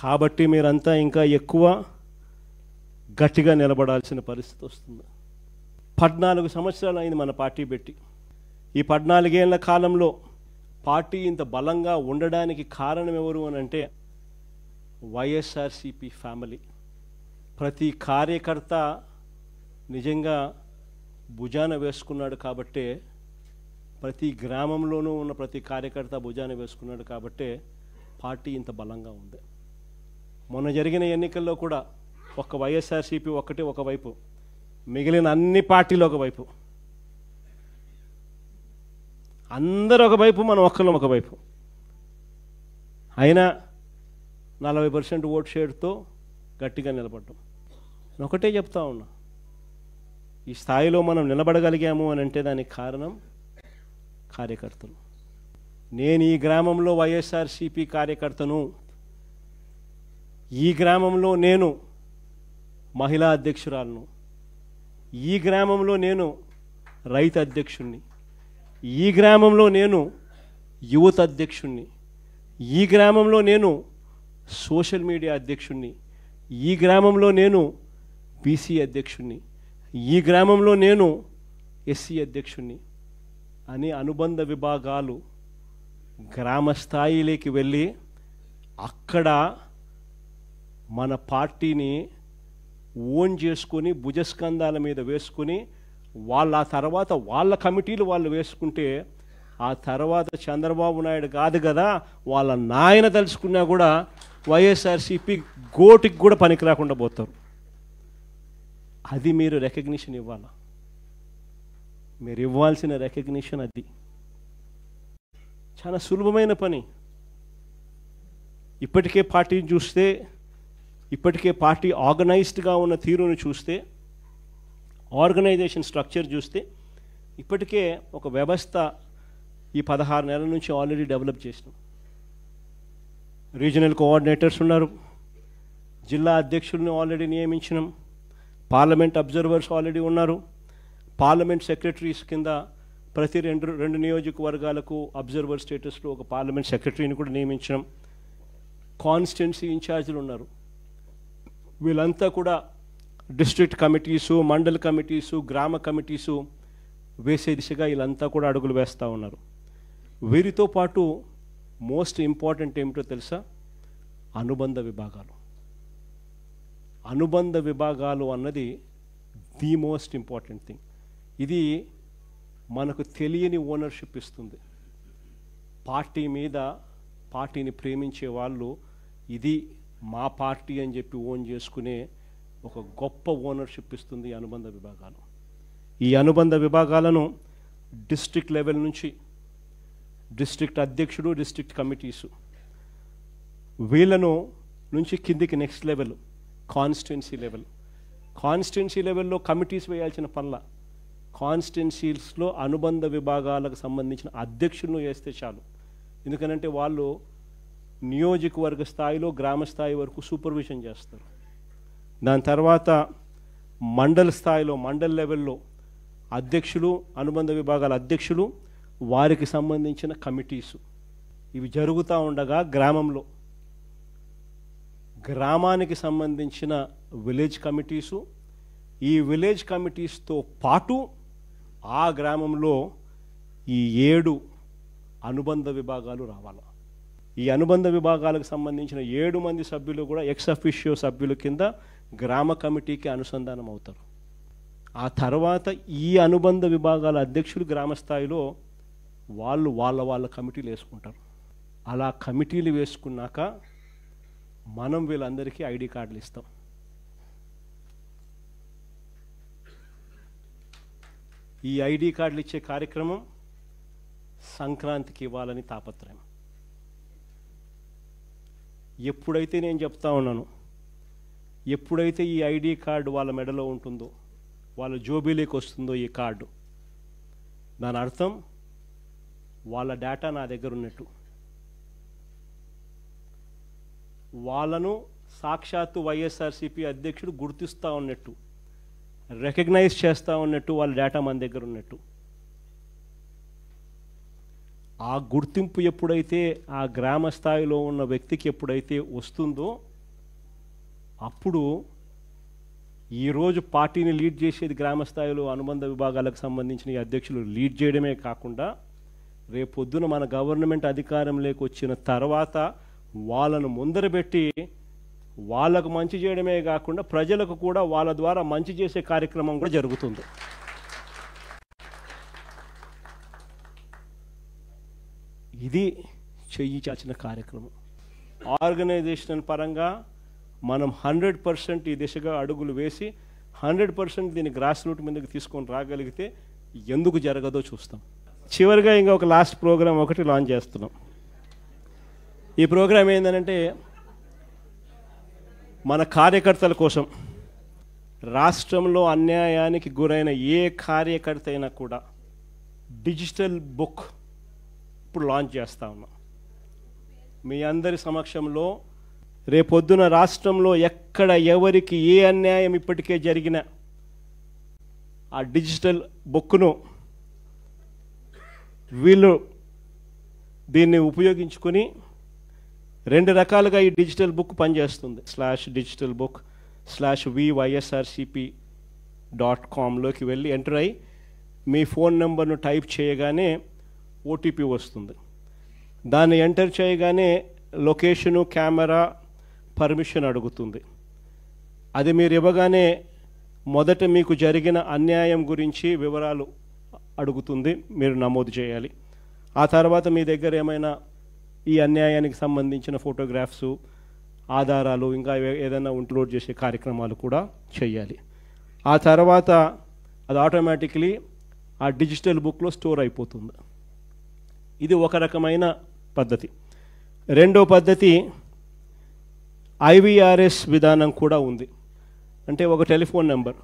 కాబట్టి మీరంతా ఇంకా ఎక్కువ గట్టిగా నిలబడాల్సిన పరిస్థితి వస్తుంది. 14 సంవత్సరాలు అయింది మన పార్టీ పెట్టి. ఈ 14 ఏళ్ల కాలంలో పార్టీ ఇంత బలంగా ఉండడానికి కారణం ఎవరు అని అంటే వైఎస్ఆర్సిపి ఫ్యామిలీ. ప్రతి కార్యకర్త నిజంగా భుజాన వేసుకున్నాడు కాబట్టే, ప్రతి గ్రామంలోనూ ఉన్న ప్రతి కార్యకర్త భుజాన వేసుకున్నాడు కాబట్టే పార్టీ ఇంత బలంగా ఉంది. మొన్న జరిగిన ఎన్నికల్లో కూడా ఒక్క వైఎస్ఆర్సిపి ఒక్కటే ఒకవైపు, మిగిలిన అన్ని పార్టీలు ఒకవైపు, అందరూ ఒకవైపు, మనం ఒక్కళ్ళం ఒకవైపు. అయినా 40% ఓట్ షేర్తో గట్టిగా నిలబడ్డాం. నేను ఒకటే చెప్తా ఉన్నా, ఈ స్థాయిలో మనం నిలబడగలిగాము అని అంటే దానికి కారణం కార్యకర్తలు. నేను ఈ గ్రామంలో వైఎస్ఆర్సిపి కార్యకర్తను, ఈ గ్రామంలో నేను మహిళా అధ్యక్షురాలను, ఈ గ్రామంలో నేను రైతు అధ్యక్షుణ్ణి, ఈ గ్రామంలో నేను యువత అధ్యక్షుణ్ణి, ఈ గ్రామంలో నేను సోషల్ మీడియా అధ్యక్షుణ్ణి, ఈ గ్రామంలో నేను బీసీ అధ్యక్షుణ్ణి, ఈ గ్రామంలో నేను ఎస్సీ అధ్యక్షుణ్ణి అని అనుబంధ విభాగాలు గ్రామ స్థాయిలోకి వెళ్ళి అక్కడ మన పార్టీని ఓన్ చేసుకొని భుజస్కంధాల మీద వేసుకొని వాళ్ళ ఆ తర్వాత వాళ్ళ కమిటీలు వాళ్ళు వేసుకుంటే ఆ తర్వాత చంద్రబాబు నాయుడు కాదు కదా వాళ్ళ నాయన తలుచుకున్నా కూడా వైఎస్ఆర్సిపి గోటికి కూడా పనికి రాకుండా పోతారు. అది మీరు రికగ్నిషన్ ఇవ్వాలా. మీరు ఇవ్వాల్సిన రికగ్నిషన్ అది. చాలా సులభమైన పని. ఇప్పటికే పార్టీని చూస్తే, ఇప్పటికే పార్టీ ఆర్గనైజ్డ్గా ఉన్న తీరును చూస్తే, ఆర్గనైజేషన్ స్ట్రక్చర్ చూస్తే ఇప్పటికే ఒక వ్యవస్థ ఈ 16 నెలల నుంచి ఆల్రెడీ డెవలప్ చేసినాం. రీజనల్ కోఆర్డినేటర్స్ ఉన్నారు, జిల్లా అధ్యక్షుల్ని ఆల్రెడీ నియమించినాం, పార్లమెంట్ అబ్జర్వర్స్ ఆల్రెడీ ఉన్నారు, పార్లమెంట్ సెక్రటరీస్ కింద ప్రతి రెండు నియోజకవర్గాలకు అబ్జర్వర్ స్టేటస్లో ఒక పార్లమెంట్ సెక్రటరీని కూడా నియమించినాం, కాన్స్టిట్యున్సీ ఇన్ఛార్జీలు ఉన్నారు. వీళ్ళంతా కూడా డిస్ట్రిక్ట్ కమిటీసు, మండల్ కమిటీసు, గ్రామ కమిటీసు వేసే దిశగా వీళ్ళంతా కూడా అడుగులు వేస్తూ ఉన్నారు. వీరితో పాటు మోస్ట్ ఇంపార్టెంట్ ఏమిటో తెలుసా? అనుబంధ విభాగాలు. అనుబంధ విభాగాలు అన్నది ది మోస్ట్ ఇంపార్టెంట్ థింగ్. ఇది మనకు తెలియని ఓనర్షిప్ ఇస్తుంది. పార్టీ మీద, పార్టీని ప్రేమించే వాళ్ళు ఇది మా పార్టీ అని చెప్పి ఓన్ చేసుకునే ఒక గొప్ప ఓనర్షిప్ ఇస్తుంది ఈ అనుబంధ విభాగాలు. ఈ అనుబంధ విభాగాలను డిస్ట్రిక్ట్ లెవెల్ నుంచి డిస్ట్రిక్ట్ అధ్యక్షుడు, డిస్ట్రిక్ట్ కమిటీసు, వీళ్ళను నుంచి కిందికి next level constituency level. Constituency లెవెల్లో కమిటీస్ వేయాల్సిన పనుల, కాన్స్టిట్యున్సీస్లో అనుబంధ విభాగాలకు సంబంధించిన అధ్యక్షులను వేస్తే చాలు. ఎందుకనంటే వాళ్ళు నియోజకవర్గ స్థాయిలో గ్రామ స్థాయి వరకు సూపర్విజన్ చేస్తారు. దాని తర్వాత మండల స్థాయిలో, మండల్ లెవెల్లో అధ్యక్షులు, అనుబంధ విభాగాల అధ్యక్షులు, వారికి సంబంధించిన కమిటీసు, ఇవి జరుగుతూ ఉండగా గ్రామంలో, గ్రామానికి సంబంధించిన విలేజ్ కమిటీసు, ఈ విలేజ్ కమిటీస్తో పాటు ఆ గ్రామంలో ఈ 7 అనుబంధ విభాగాలు రావాలి. ఈ అనుబంధ విభాగాలకు సంబంధించిన 7 మంది సభ్యులు కూడా ఎక్స్ అఫిషియో సభ్యుల కింద గ్రామ కమిటీకి అనుసంధానం అవుతారు. ఆ తర్వాత ఈ అనుబంధ విభాగాల అధ్యక్షులు గ్రామ స్థాయిలో వాళ్ళు వాళ్ళ కమిటీలు వేసుకుంటారు. అలా కమిటీలు వేసుకున్నాక మనం వీళ్ళందరికీ ఐడి కార్డులు ఇస్తాం. ఈ ఐడి కార్డులు ఇచ్చే కార్యక్రమం సంక్రాంతికి ఇవ్వాలని తాపత్రయం. ఎప్పుడైతే నేను చెప్తా ఉన్నాను, ఎప్పుడైతే ఈ ఐడి కార్డు వాళ్ళ మెడలో ఉంటుందో, వాళ్ళ జోబీలోకి వస్తుందో ఈ కార్డు, దాని అర్థం వాళ్ళ డేటా నా దగ్గర ఉన్నట్టు. వాళ్ళను సాక్షాత్తు వైఎస్ఆర్సిపి అధ్యక్షుడు గుర్తిస్తూ ఉన్నట్టు, రికగ్నైజ్ చేస్తూ ఉన్నట్టు, వాళ్ళ డేటా మన దగ్గర ఉన్నట్టు. ఆ గుర్తింపు ఎప్పుడైతే ఆ గ్రామ స్థాయిలో ఉన్న వ్యక్తికి ఎప్పుడైతే వస్తుందో అప్పుడు ఈరోజు పార్టీని లీడ్ చేసేది గ్రామ స్థాయిలో అనుబంధ విభాగాలకు సంబంధించిన ఈ అధ్యక్షులు లీడ్ చేయడమే కాకుండా రేపొద్దున మన గవర్నమెంట్ అధికారంలోకి వచ్చిన తర్వాత వాళ్ళను ముందరబెట్టి వాళ్ళకు మంచి చేయడమే కాకుండా ప్రజలకు కూడా వాళ్ళ ద్వారా మంచి చేసే కార్యక్రమం కూడా జరుగుతుంది. ఇది చెయ్యి చాచిన కార్యక్రమం. ఆర్గనైజేషనల్ పరంగా మనం 100% ఈ దిశగా అడుగులు వేసి 100% దీన్ని గ్రాస్ రూట్ మీదకి తీసుకొని రాగలిగితే ఎందుకు జరగదో చూస్తాం. చివరిగా ఇంకా ఒక లాస్ట్ ప్రోగ్రాం ఒకటి లాంచ్ చేస్తున్నాం. ఈ ప్రోగ్రాం ఏంటంటే మన కార్యకర్తల కోసం. రాష్ట్రంలో అన్యాయానికి గురైన ఏ కార్యకర్త అయినా కూడా డిజిటల్ బుక్ ఇప్పుడు లాంచ్ చేస్తా ఉన్నాం. మీ అందరి సమక్షంలో రేపొద్దున రాష్ట్రంలో ఎక్కడ ఎవరికి ఏ అన్యాయం ఇప్పటికే జరిగినా ఆ డిజిటల్ బుక్ను వీళ్ళు దీన్ని ఉపయోగించుకొని 2 రకాలుగా ఈ డిజిటల్ బుక్ పనిచేస్తుంది. /digitalbook/vySRCP.com లోకి వెళ్ళి ఎంటర్ అయ్యి మీ ఫోన్ నెంబర్ను టైప్ చేయగానే ఓటీపీ వస్తుంది. దాన్ని ఎంటర్ చేయగానే లొకేషను, కెమెరా, పర్మిషన్ అడుగుతుంది. అది మీరు ఇవ్వగానే మొదట మీకు జరిగిన అన్యాయం గురించి వివరాలు అడుగుతుంది, మీరు నమోదు చేయాలి. ఆ తర్వాత మీ దగ్గర ఏమైనా ఈ అన్యాయానికి సంబంధించిన ఫోటోగ్రాఫ్స్, ఆధారాలు ఇంకా ఏదైనా అప్లోడ్ చేసే కార్యక్రమాలు కూడా చేయాలి. ఆ తర్వాత అది ఆటోమేటిక్లీ ఆ డిజిటల్ బుక్లో స్టోర్ అయిపోతుంది. ఇది ఒక రకమైన పద్ధతి. రెండో పద్ధతి IVRS విధానం కూడా ఉంది. అంటే ఒక టెలిఫోన్ నెంబర్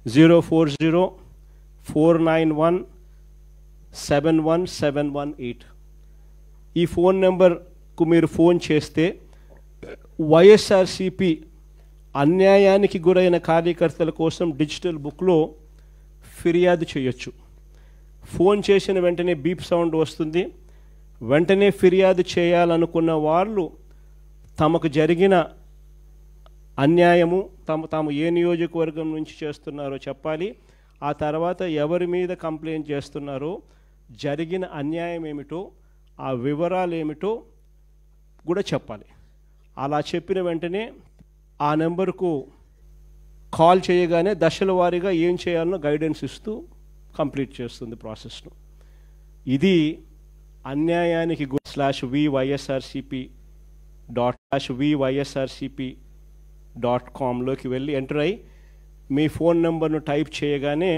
040-491-71718. ఈ ఫోన్ నెంబర్కు మీరు ఫోన్ చేస్తే వైఎస్ఆర్సిపి అన్యాయానికి గురైన కార్యకర్తల కోసం డిజిటల్ బుక్లో ఫిర్యాదు చేయొచ్చు. ఫోన్ చేసిన వెంటనే బీప్ సౌండ్ వస్తుంది. వెంటనే ఫిర్యాదు చేయాలనుకున్న వాళ్ళు తమకు జరిగిన అన్యాయము, తాము ఏ నియోజకవర్గం నుంచి చేస్తున్నారో చెప్పాలి. ఆ తర్వాత ఎవరి మీద కంప్లైంట్ చేస్తున్నారో, జరిగిన అన్యాయం ఏమిటో, ఆ వివరాలు ఏమిటో కూడా చెప్పాలి. అలా చెప్పిన వెంటనే ఆ నెంబర్కు కాల్ చేయగానే దశల వారీగా ఏం చేయాలనో గైడెన్స్ ఇస్తూ కంప్లీట్ చేస్తుంది ప్రాసెస్ను. ఇది అన్యాయానికి /vySRCP.com లోకి వెళ్ళి ఎంటర్ అయ్యి మీ ఫోన్ నెంబర్ను టైప్ చేయగానే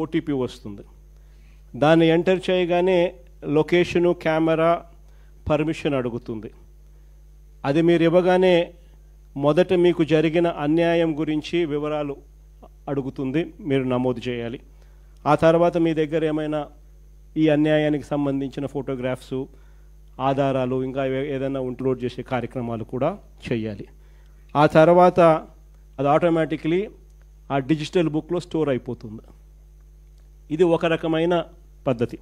ఓటీపీ వస్తుంది. దాన్ని ఎంటర్ చేయగానే లొకేషను, కెమెరా, పర్మిషన్ అడుగుతుంది. అది మీరు ఇవ్వగానే మొదట మీకు జరిగిన అన్యాయం గురించి వివరాలు అడుగుతుంది, మీరు నమోదు చేయాలి. ఆ తర్వాత మీ దగ్గర ఏమైనా ఈ అన్యాయానికి సంబంధించిన ఫోటోగ్రాఫ్స్, ఆధారాలు ఇంకా ఏదైనా అప్లోడ్ చేసే కార్యక్రమాలు కూడా చేయాలి. ఆ తర్వాత అది ఆటోమేటిక్లీ ఆ డిజిటల్ బుక్లో స్టోర్ అయిపోతుంది. ఇది ఒక రకమైన పద్ధతి.